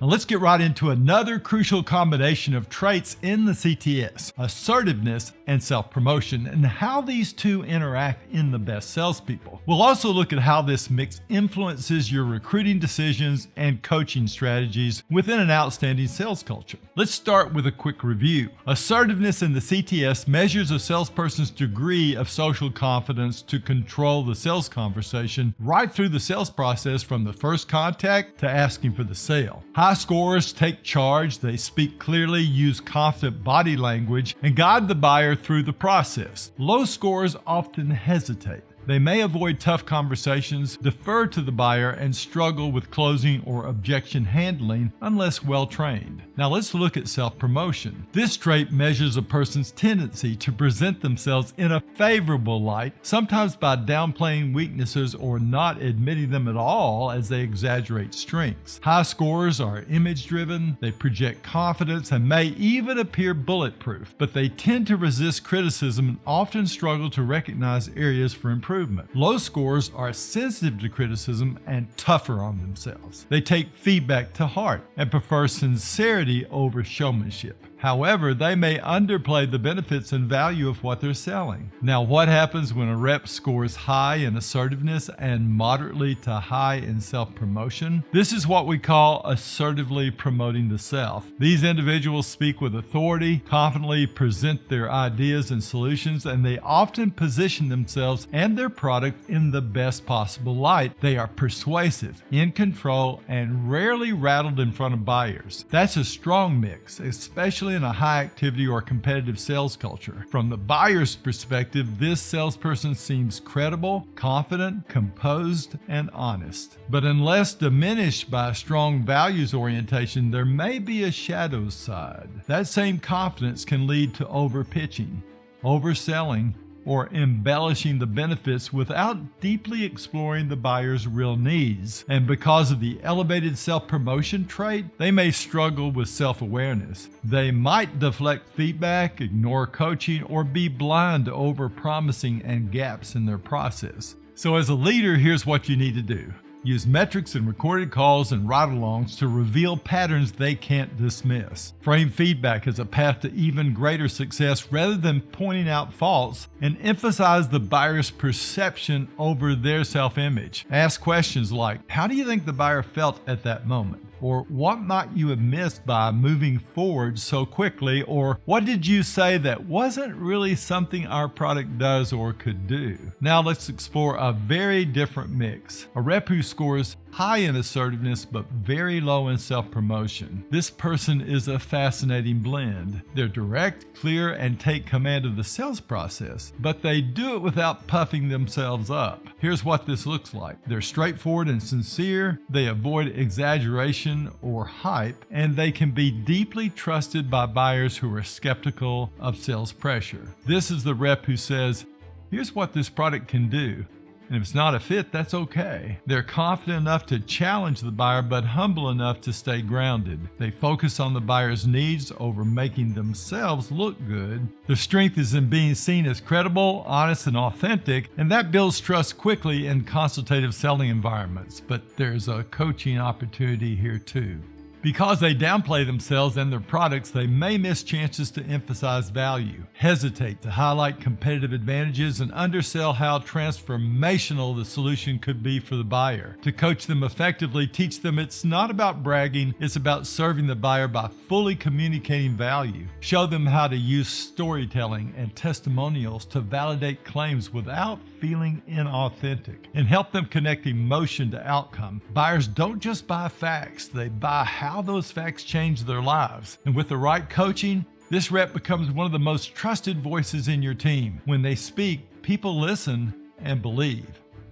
Now let's get right into another crucial combination of traits in the CTS, assertiveness and self-promotion, and how these two interact in the best salespeople. We'll also look at how this mix influences your recruiting decisions and coaching strategies within an outstanding sales culture. Let's start with a quick review. Assertiveness in the CTS measures a salesperson's degree of social confidence to control the sales conversation right through the sales process, from the first contact to asking for the sale. High scorers take charge, they speak clearly, use confident body language, and guide the buyer through the process. Low scorers often hesitate. They may avoid tough conversations, defer to the buyer, and struggle with closing or objection handling unless well trained. Now let's look at self-promotion. This trait measures a person's tendency to present themselves in a favorable light, sometimes by downplaying weaknesses or not admitting them at all as they exaggerate strengths. High scorers are image-driven, they project confidence, and may even appear bulletproof, but they tend to resist criticism and often struggle to recognize areas for improvement. Low scorers are sensitive to criticism and tougher on themselves. They take feedback to heart and prefer sincerity over showmanship. However, they may underplay the benefits and value of what they're selling. Now, what happens when a rep scores high in assertiveness and moderately to high in self-promotion? This is what we call assertively promoting the self. These individuals speak with authority, confidently present their ideas and solutions, and they often position themselves and their product in the best possible light. They are persuasive, in control, and rarely rattled in front of buyers. That's a strong mix, especially in a high activity or competitive sales culture. From the buyer's perspective, this salesperson seems credible, confident, composed, and honest. But unless diminished by a strong values orientation, there may be a shadow side. That same confidence can lead to overpitching, overselling, or embellishing the benefits without deeply exploring the buyer's real needs. And because of the elevated self-promotion trait, they may struggle with self-awareness. They might deflect feedback, ignore coaching, or be blind to over-promising and gaps in their process. So as a leader, here's what you need to do. Use metrics and recorded calls and ride-alongs to reveal patterns they can't dismiss. Frame feedback as a path to even greater success rather than pointing out faults, and emphasize the buyer's perception over their self-image. Ask questions like, how do you think the buyer felt at that moment? Or what might you have missed by moving forward so quickly? Or what did you say that wasn't really something our product does or could do? Now let's explore a very different mix. A rep who scores high in assertiveness but very low in self-promotion. This person is a fascinating blend. They're direct, clear, and take command of the sales process, but they do it without puffing themselves up. Here's what this looks like. They're straightforward and sincere, they avoid exaggeration or hype, and they can be deeply trusted by buyers who are skeptical of sales pressure. This is the rep who says, here's what this product can do. And if it's not a fit, that's okay. They're confident enough to challenge the buyer, but humble enough to stay grounded. They focus on the buyer's needs over making themselves look good. Their strength is in being seen as credible, honest, and authentic, and that builds trust quickly in consultative selling environments. But there's a coaching opportunity here too. Because they downplay themselves and their products, they may miss chances to emphasize value, hesitate to highlight competitive advantages, and undersell how transformational the solution could be for the buyer. To coach them effectively, teach them it's not about bragging, it's about serving the buyer by fully communicating value. Show them how to use storytelling and testimonials to validate claims without feeling inauthentic, and help them connect emotion to outcome. Buyers don't just buy facts, they buy how those facts change their lives. And with the right coaching, this rep becomes one of the most trusted voices in your team. When they speak, people listen and believe.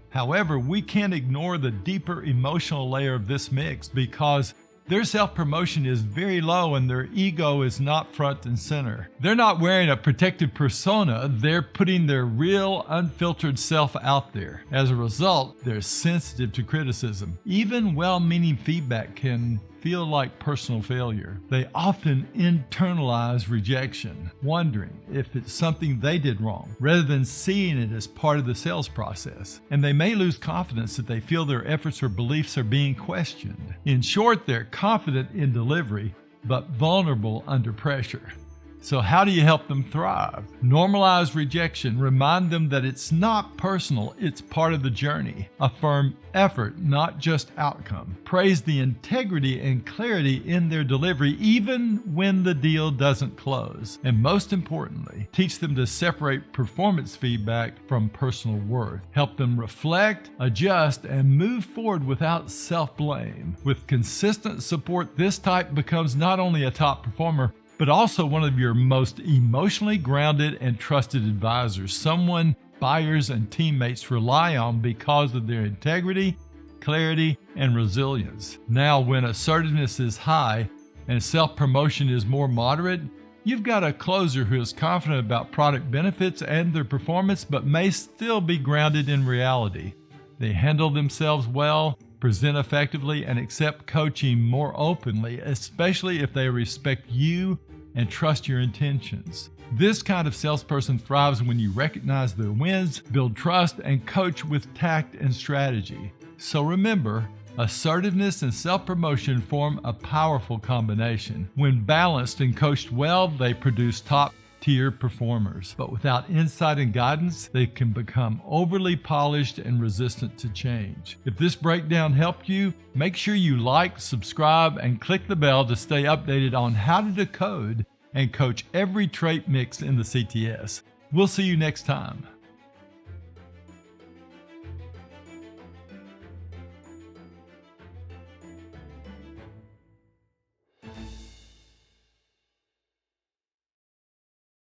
However, we can't ignore the deeper emotional layer of this mix, because their self-promotion is very low and their ego is not front and center. They're not wearing a protective persona, they're putting their real, unfiltered self out there. As a result, they're sensitive to criticism. Even well-meaning feedback can feel like personal failure. They often internalize rejection, wondering if it's something they did wrong, rather than seeing it as part of the sales process. And they may lose confidence if they feel their efforts or beliefs are being questioned. In short, they're confident in delivery, but vulnerable under pressure. So how do you help them thrive? Normalize rejection. Remind them that it's not personal, it's part of the journey. Affirm effort, not just outcome. Praise the integrity and clarity in their delivery, even when the deal doesn't close. And most importantly, teach them to separate performance feedback from personal worth. Help them reflect, adjust, and move forward without self-blame. With consistent support, this type becomes not only a top performer, but also one of your most emotionally grounded and trusted advisors, someone buyers and teammates rely on because of their integrity, clarity, and resilience. Now, when assertiveness is high and self-promotion is more moderate, you've got a closer who is confident about product benefits and their performance, but may still be grounded in reality. They handle themselves well, present effectively, and accept coaching more openly, especially if they respect you and trust your intentions. This kind of salesperson thrives when you recognize their wins, build trust, and coach with tact and strategy. So remember, assertiveness and self-promotion form a powerful combination. When balanced and coached well, they produce top-tier performers. But without insight and guidance, they can become overly polished and resistant to change. If this breakdown helped you, make sure you like, subscribe, and click the bell to stay updated on how to decode and coach every trait mix in the CTS. We'll see you next time.